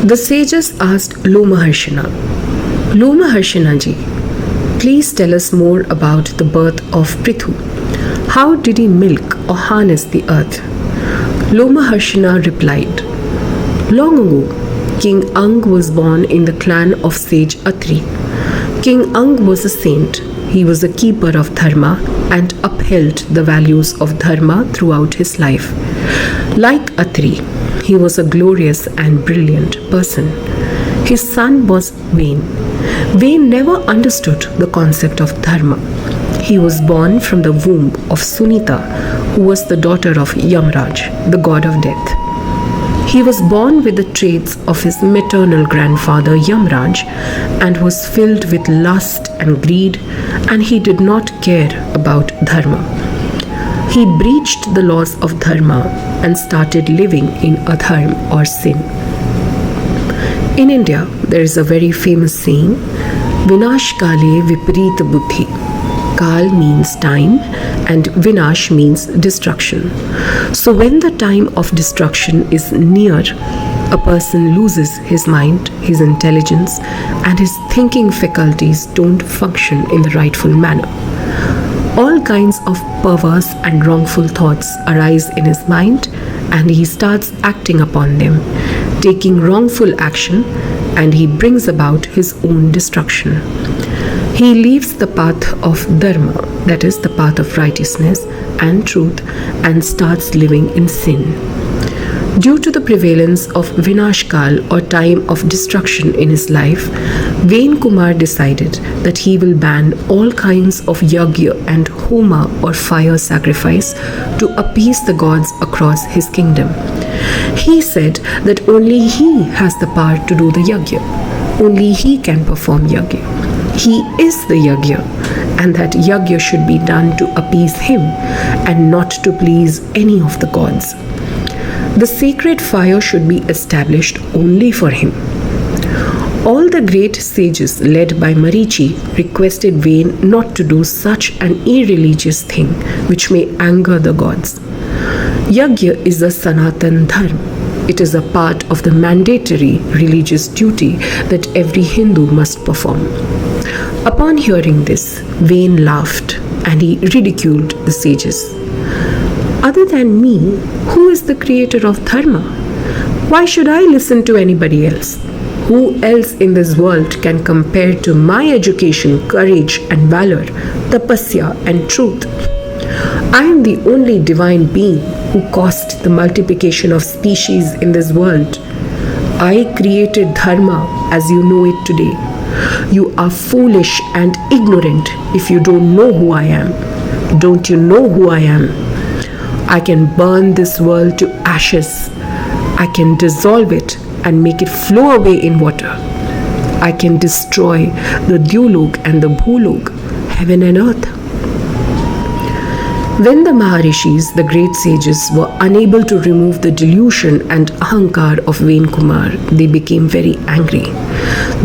The sages asked Lomaharshana, Lomaharshana ji, please tell us more about the birth of Prithu. How did he milk or harness the earth? Lomaharshana replied, long ago, King Ang was born in the clan of sage Atri. King Ang was a saint. He was a keeper of dharma and upheld the values of dharma throughout his life. Like Atri, he was a glorious and brilliant person. His son was Vain. Vain never understood the concept of dharma. He was born from the womb of Sunita, who was the daughter of Yamraj, the god of death. He was born with the traits of his maternal grandfather Yamraj and was filled with lust and greed, and he did not care about dharma. He breached the laws of dharma and started living in adharma or sin. In India, there is a very famous saying, Vinash Kale Viparita Buddhi. Kal means time and Vinash means destruction. So when the time of destruction is near, a person loses his mind, his intelligence, and his thinking faculties don't function in the rightful manner. All kinds of perverse and wrongful thoughts arise in his mind, and he starts acting upon them, taking wrongful action, and he brings about his own destruction. He leaves the path of dharma, that is the path of righteousness and truth, and starts living in sin. Due to the prevalence of Vinashkal or time of destruction in his life, Vain Kumar decided that he will ban all kinds of yagya and homa or fire sacrifice to appease the gods across his kingdom. He said that only he has the power to do the yagya. Only he can perform yagya. He is the yagya, and that yagya should be done to appease him and not to please any of the gods. The sacred fire should be established only for him. All the great sages led by Marichi requested Vain not to do such an irreligious thing which may anger the gods. Yagya is a Sanatan Dharma. It is a part of the mandatory religious duty that every Hindu must perform. Upon hearing this, Vain laughed and he ridiculed the sages. Other than me, who is the creator of dharma? Why should I listen to anybody else? Who else in this world can compare to my education, courage and valor, tapasya and truth? I am the only divine being who caused the multiplication of species in this world. I created dharma as you know it today. You are foolish and ignorant if you don't know who I am. Don't you know who I am? I can burn this world to ashes. I can dissolve it and make it flow away in water. I can destroy the Dyulok and the Bhulok, heaven and earth. When the Maharishis, the great sages, were unable to remove the delusion and ahankar of Vain Kumar, they became very angry.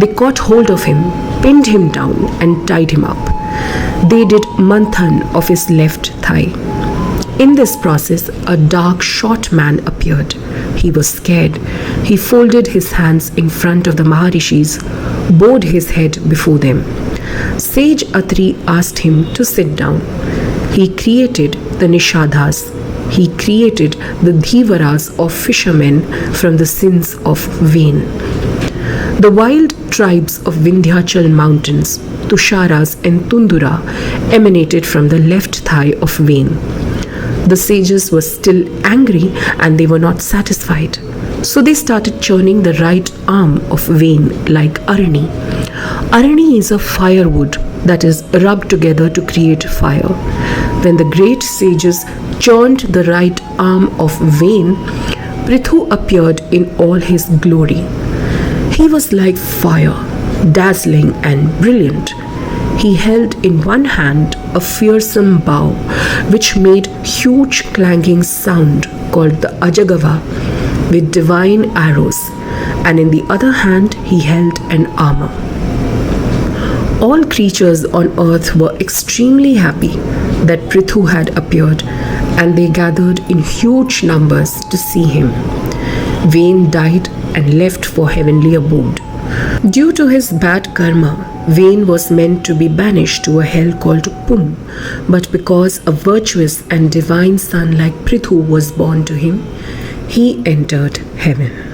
They caught hold of him, pinned him down and tied him up. They did manthan of his left thigh. In this process, a dark, short man appeared. He was scared. He folded his hands in front of the Maharishis, bowed his head before them. Sage Atri asked him to sit down. He created the Nishadhas. He created the Dhivaras of fishermen from the sins of Vain. The wild tribes of Vindhyachal mountains, Tusharas and Tundura, emanated from the left thigh of Vain. The sages were still angry and they were not satisfied. So they started churning the right arm of Vain like Arani. Arani is a firewood that is rubbed together to create fire. When the great sages churned the right arm of Vain, Prithu appeared in all his glory. He was like fire, dazzling and brilliant. He held in one hand a fearsome bow which made huge clanging sound called the Ajagava with divine arrows, and in the other hand he held an armor. All creatures on earth were extremely happy that Prithu had appeared, and they gathered in huge numbers to see him. Vain died and left for heavenly abode. Due to his bad karma, Vain was meant to be banished to a hell called Pum, but because a virtuous and divine son like Prithu was born to him, he entered heaven.